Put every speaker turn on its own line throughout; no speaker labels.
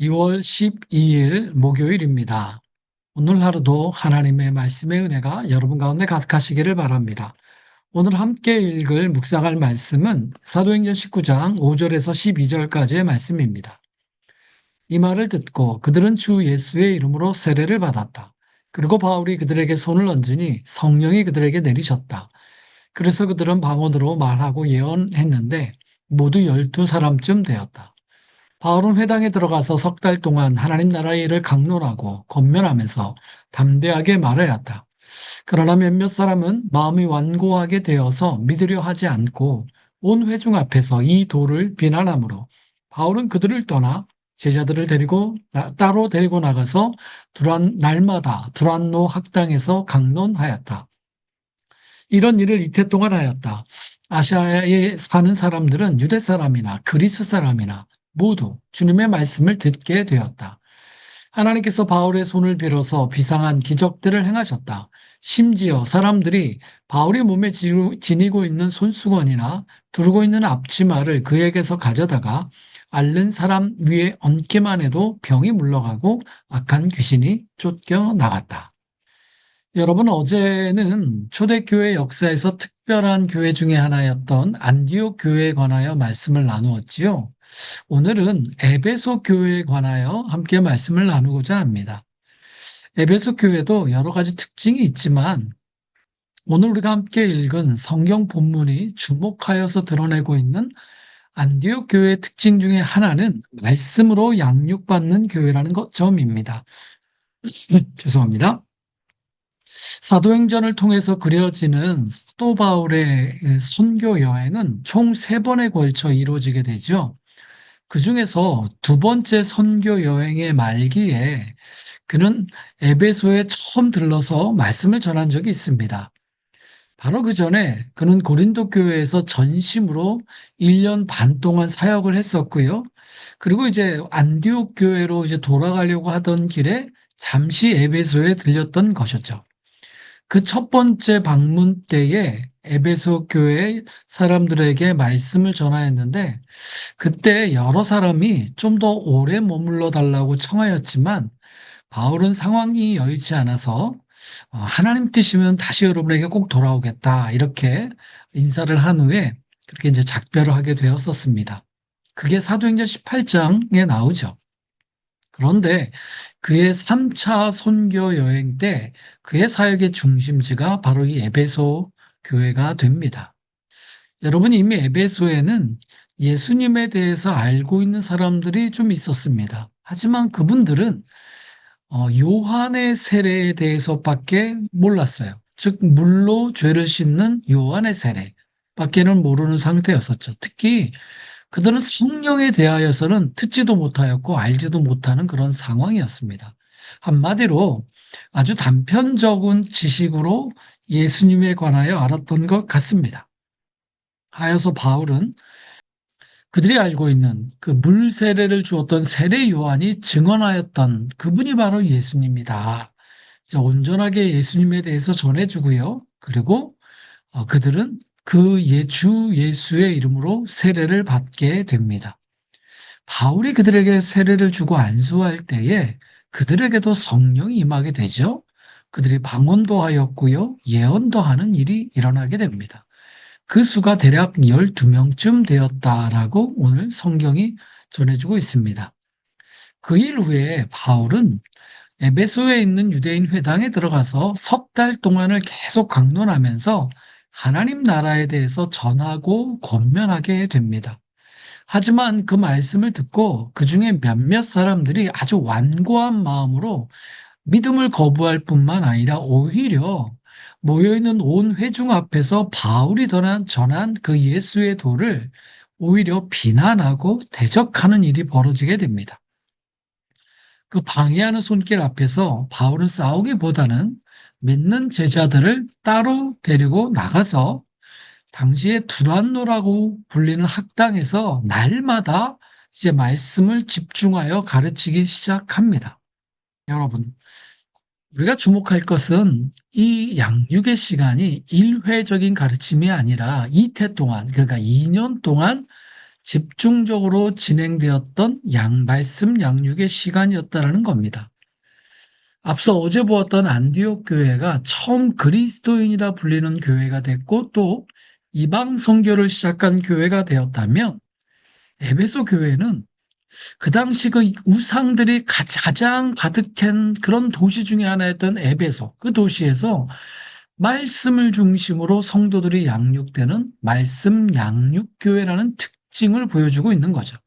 2월 12일 목요일입니다. 오늘 하루도 하나님의 말씀의 은혜가 여러분 가운데 가득하시기를 바랍니다. 오늘 함께 읽을 묵상할 말씀은 사도행전 19장 5절에서 12절까지의 말씀입니다. 이 말을 듣고 그들은 주 예수의 이름으로 세례를 받았다. 그리고 바울이 그들에게 손을 얹으니 성령이 그들에게 내리셨다. 그래서 그들은 방언으로 말하고 예언했는데 모두 12사람쯤 되었다. 바울은 회당에 들어가서 석 달 동안 하나님 나라의 일을 강론하고 권면하면서 담대하게 말하였다. 그러나 몇몇 사람은 마음이 완고하게 되어서 믿으려 하지 않고 온 회중 앞에서 이 도를 비난하므로 바울은 그들을 떠나 제자들을 따로 데리고 나가서 날마다 두란노 학당에서 강론하였다. 이런 일을 이태 동안 하였다. 아시아에 사는 사람들은 유대 사람이나 그리스 사람이나 모두 주님의 말씀을 듣게 되었다. 하나님께서 바울의 손을 빌어서 비상한 기적들을 행하셨다. 심지어 사람들이 바울이 몸에 지니고 있는 손수건이나 두르고 있는 앞치마를 그에게서 가져다가 앓는 사람 위에 얹기만 해도 병이 물러가고 악한 귀신이 쫓겨나갔다. 여러분, 어제는 초대교회 역사에서 특별한 교회 중에 하나였던 안디옥 교회에 관하여 말씀을 나누었지요. 오늘은 에베소 교회에 관하여 함께 말씀을 나누고자 합니다. 에베소 교회도 여러 가지 특징이 있지만 오늘 우리가 함께 읽은 성경 본문이 주목하여서 드러내고 있는 안디옥 교회의 특징 중에 하나는 말씀으로 양육받는 교회라는 점입니다. 죄송합니다. 사도행전을 통해서 그려지는 사도 바울의 선교 여행은 총 3번에 걸쳐 이루어지게 되죠. 그 중에서 두 번째 선교 여행의 말기에 그는 에베소에 처음 들러서 말씀을 전한 적이 있습니다. 바로 그 전에 그는 고린도 교회에서 전심으로 1년 반 동안 사역을 했었고요. 그리고 이제 안디옥 교회로 이제 돌아가려고 하던 길에 잠시 에베소에 들렸던 것이었죠. 그 첫 번째 방문 때에 에베소 교회 사람들에게 말씀을 전하였는데 그때 여러 사람이 좀 더 오래 머물러 달라고 청하였지만 바울은 상황이 여의치 않아서 하나님 뜻이면 다시 여러분에게 꼭 돌아오겠다 이렇게 인사를 한 후에 그렇게 이제 작별을 하게 되었었습니다. 그게 사도행전 18장에 나오죠. 그런데 그의 3차 선교 여행 때 그의 사역의 중심지가 바로 이 에베소 교회가 됩니다. 여러분, 이미 에베소에는 예수님에 대해서 알고 있는 사람들이 좀 있었습니다. 하지만 그분들은 요한의 세례에 대해서밖에 몰랐어요. 즉 물로 죄를 씻는 요한의 세례밖에는 모르는 상태였었죠. 특히 그들은 성령에 대하여서는 듣지도 못하였고 알지도 못하는 그런 상황이었습니다. 한마디로 아주 단편적인 지식으로 예수님에 관하여 알았던 것 같습니다. 하여서 바울은 그들이 알고 있는 그 물 세례를 주었던 세례 요한이 증언하였던 그분이 바로 예수님이다. 온전하게 예수님에 대해서 전해주고요. 그리고 그들은 주 예수의 이름으로 세례를 받게 됩니다. 바울이 그들에게 세례를 주고 안수할 때에 그들에게도 성령이 임하게 되죠. 그들이 방언도 하였고요. 예언도 하는 일이 일어나게 됩니다. 그 수가 대략 12명쯤 되었다라고 오늘 성경이 전해주고 있습니다. 그 일 후에 바울은 에베소에 있는 유대인 회당에 들어가서 석 달 동안을 계속 강론하면서 하나님 나라에 대해서 전하고 권면하게 됩니다. 하지만 그 말씀을 듣고 그 중에 몇몇 사람들이 아주 완고한 마음으로 믿음을 거부할 뿐만 아니라 오히려 모여있는 온 회중 앞에서 바울이 전한 그 예수의 도를 오히려 비난하고 대적하는 일이 벌어지게 됩니다. 그 방해하는 손길 앞에서 바울은 싸우기보다는 믿는 제자들을 따로 데리고 나가서 당시에 두란노라고 불리는 학당에서 날마다 이제 말씀을 집중하여 가르치기 시작합니다. 여러분, 우리가 주목할 것은 이 양육의 시간이 일회적인 가르침이 아니라 이태 동안, 그러니까 2년 동안 집중적으로 진행되었던 말씀 양육의 시간이었다는 겁니다. 앞서 어제 보았던 안디옥 교회가 처음 그리스도인이라 불리는 교회가 됐고 또 이방 선교를 시작한 교회가 되었다면 에베소 교회는 그 당시 그 우상들이 가장 가득한 그런 도시 중에 하나였던 에베소, 그 도시에서 말씀을 중심으로 성도들이 양육되는 말씀 양육교회라는 특징을 보여주고 있는 거죠.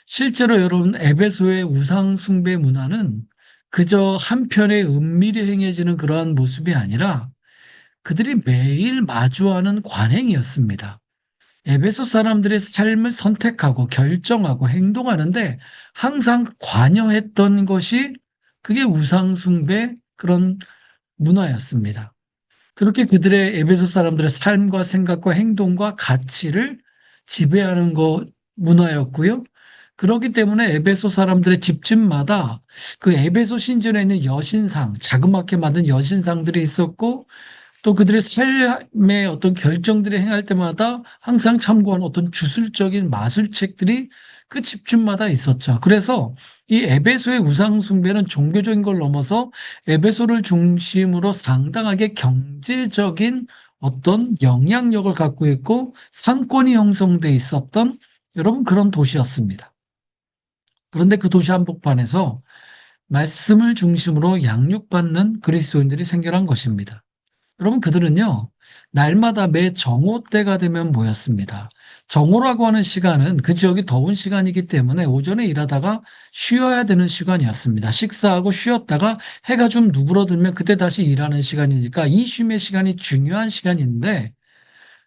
실제로 여러분, 에베소의 우상 숭배 문화는 그저 한편에 은밀히 행해지는 그러한 모습이 아니라 그들이 매일 마주하는 관행이었습니다. 에베소 사람들의 삶을 선택하고 결정하고 행동하는데 항상 관여했던 것이 그게 우상숭배 그런 문화였습니다. 그렇게 그들의 에베소 사람들의 삶과 생각과 행동과 가치를 지배하는 것 문화였고요. 그렇기 때문에 에베소 사람들의 집집마다 그 에베소 신전에 있는 여신상, 자그맣게 만든 여신상들이 있었고 또 그들의 삶의 어떤 결정들을 행할 때마다 항상 참고하는 어떤 주술적인 마술책들이 그 집집마다 있었죠. 그래서 이 에베소의 우상 숭배는 종교적인 걸 넘어서 에베소를 중심으로 상당하게 경제적인 어떤 영향력을 갖고 있고 상권이 형성돼 있었던 여러분 그런 도시였습니다. 그런데 그 도시 한복판에서 말씀을 중심으로 양육받는 그리스도인들이 생겨난 것입니다. 여러분, 그들은요, 날마다 매 정오 때가 되면 모였습니다. 정오라고 하는 시간은 그 지역이 더운 시간이기 때문에 오전에 일하다가 쉬어야 되는 시간이었습니다. 식사하고 쉬었다가 해가 좀 누그러들면 그때 다시 일하는 시간이니까 이 쉼의 시간이 중요한 시간인데,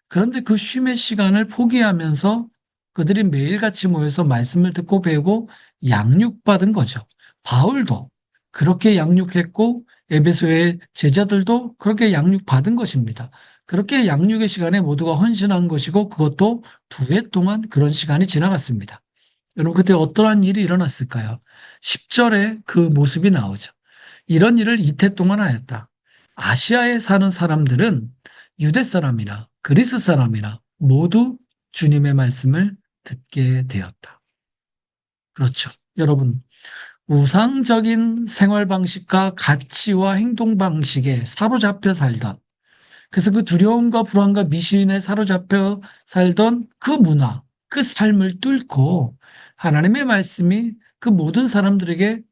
그런데 그 쉼의 시간을 포기하면서 그들이 매일같이 모여서 말씀을 듣고 배우고 양육받은 거죠. 바울도 그렇게 양육했고 에베소의 제자들도 그렇게 양육받은 것입니다. 그렇게 양육의 시간에 모두가 헌신한 것이고 그것도 2해 동안 그런 시간이 지나갔습니다. 여러분 그때 어떠한 일이 일어났을까요? 10절에 그 모습이 나오죠. 이런 일을 이태 동안 하였다. 아시아에 사는 사람들은 유대 사람이나 그리스 사람이나 모두 주님의 말씀을 듣게 되었다. 그렇죠. 여러분, 우상적인 생활 방식과 가치와 행동 방식에 사로잡혀 살던, 그래서 그 두려움과 불안과 미신에 사로잡혀 살던 그 문화, 그 삶을 뚫고 하나님의 말씀이 그 모든 사람들에게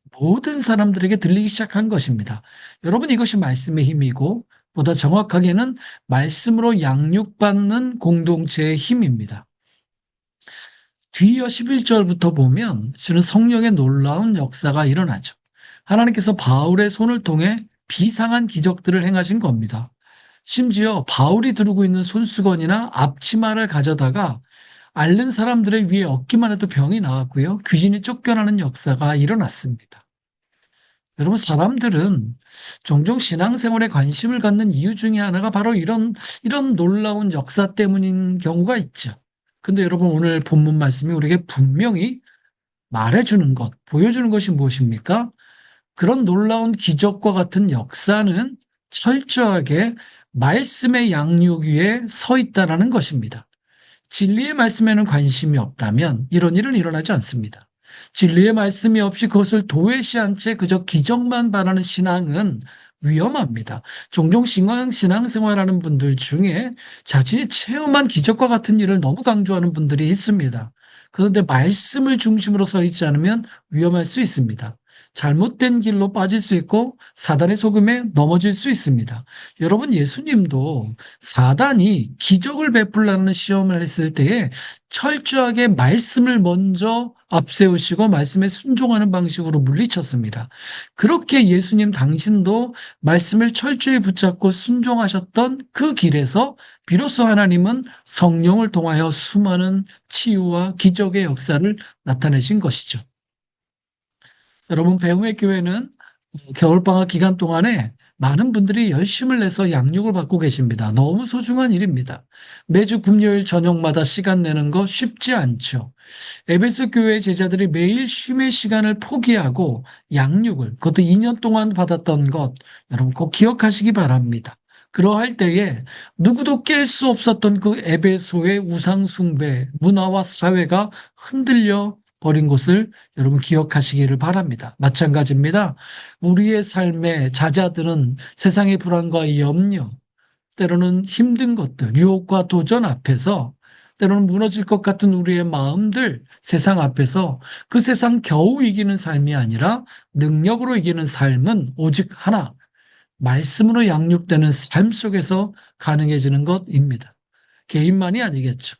들리기 시작한 것입니다. 여러분, 이것이 말씀의 힘이고, 보다 정확하게는 말씀으로 양육받는 공동체의 힘입니다. 뒤이어 11절부터 보면 실은 성령의 놀라운 역사가 일어나죠. 하나님께서 바울의 손을 통해 비상한 기적들을 행하신 겁니다. 심지어 바울이 두르고 있는 손수건이나 앞치마를 가져다가 앓는 사람들의 위에 얹기만 해도 병이 나았고요. 귀신이 쫓겨나는 역사가 일어났습니다. 여러분, 사람들은 종종 신앙생활에 관심을 갖는 이유 중에 하나가 바로 이런 놀라운 역사 때문인 경우가 있죠. 근데 여러분, 오늘 본문 말씀이 우리에게 분명히 말해주는 것, 보여주는 것이 무엇입니까? 그런 놀라운 기적과 같은 역사는 철저하게 말씀의 양육 위에 서 있다라는 것입니다. 진리의 말씀에는 관심이 없다면 이런 일은 일어나지 않습니다. 진리의 말씀이 없이 그것을 도외시한 채 그저 기적만 바라는 신앙은 위험합니다. 종종 신앙생활하는 분들 중에 자신이 체험한 기적과 같은 일을 너무 강조하는 분들이 있습니다. 그런데 말씀을 중심으로 서 있지 않으면 위험할 수 있습니다. 잘못된 길로 빠질 수 있고 사단의 속임에 넘어질 수 있습니다. 여러분, 예수님도 사단이 기적을 베풀라는 시험을 했을 때에 철저하게 말씀을 먼저 앞세우시고 말씀에 순종하는 방식으로 물리쳤습니다. 그렇게 예수님 당신도 말씀을 철저히 붙잡고 순종하셨던 그 길에서 비로소 하나님은 성령을 통하여 수많은 치유와 기적의 역사를 나타내신 것이죠. 여러분, 배움의 교회는 겨울방학 기간 동안에 많은 분들이 열심을 내서 양육을 받고 계십니다. 너무 소중한 일입니다. 매주 금요일 저녁마다 시간 내는 거 쉽지 않죠. 에베소 교회 제자들이 매일 쉼의 시간을 포기하고 양육을, 그것도 2년 동안 받았던 것, 여러분 꼭 기억하시기 바랍니다. 그러할 때에 누구도 깰 수 없었던 그 에베소의 우상숭배, 문화와 사회가 흔들려 버린 것을 여러분 기억하시기를 바랍니다. 마찬가지입니다. 우리의 삶의 자자들은 세상의 불안과 염려, 때로는 힘든 것들, 유혹과 도전 앞에서 때로는 무너질 것 같은 우리의 마음들, 세상 앞에서 그 세상 겨우 이기는 삶이 아니라 능력으로 이기는 삶은 오직 하나, 말씀으로 양육되는 삶 속에서 가능해지는 것입니다. 개인만이 아니겠죠.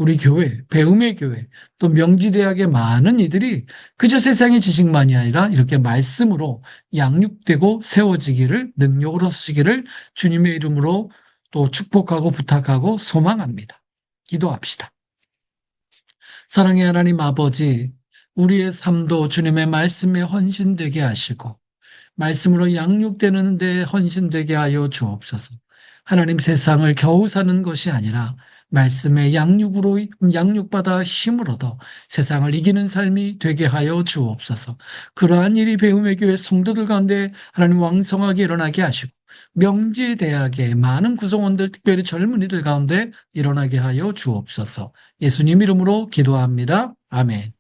우리 교회, 배움의 교회, 또 명지대학의 많은 이들이 그저 세상의 지식만이 아니라 이렇게 말씀으로 양육되고 세워지기를, 능력으로 서시기를 주님의 이름으로 또 축복하고 부탁하고 소망합니다. 기도합시다. 사랑의 하나님 아버지, 우리의 삶도 주님의 말씀에 헌신되게 하시고 말씀으로 양육되는 데 헌신되게 하여 주옵소서. 하나님, 세상을 겨우 사는 것이 아니라 말씀의 양육으로 양육받아 힘을 얻어 세상을 이기는 삶이 되게 하여 주옵소서. 그러한 일이 배움의 교회 성도들 가운데 하나님 왕성하게 일어나게 하시고 명지대학의 많은 구성원들, 특별히 젊은이들 가운데 일어나게 하여 주옵소서. 예수님 이름으로 기도합니다. 아멘.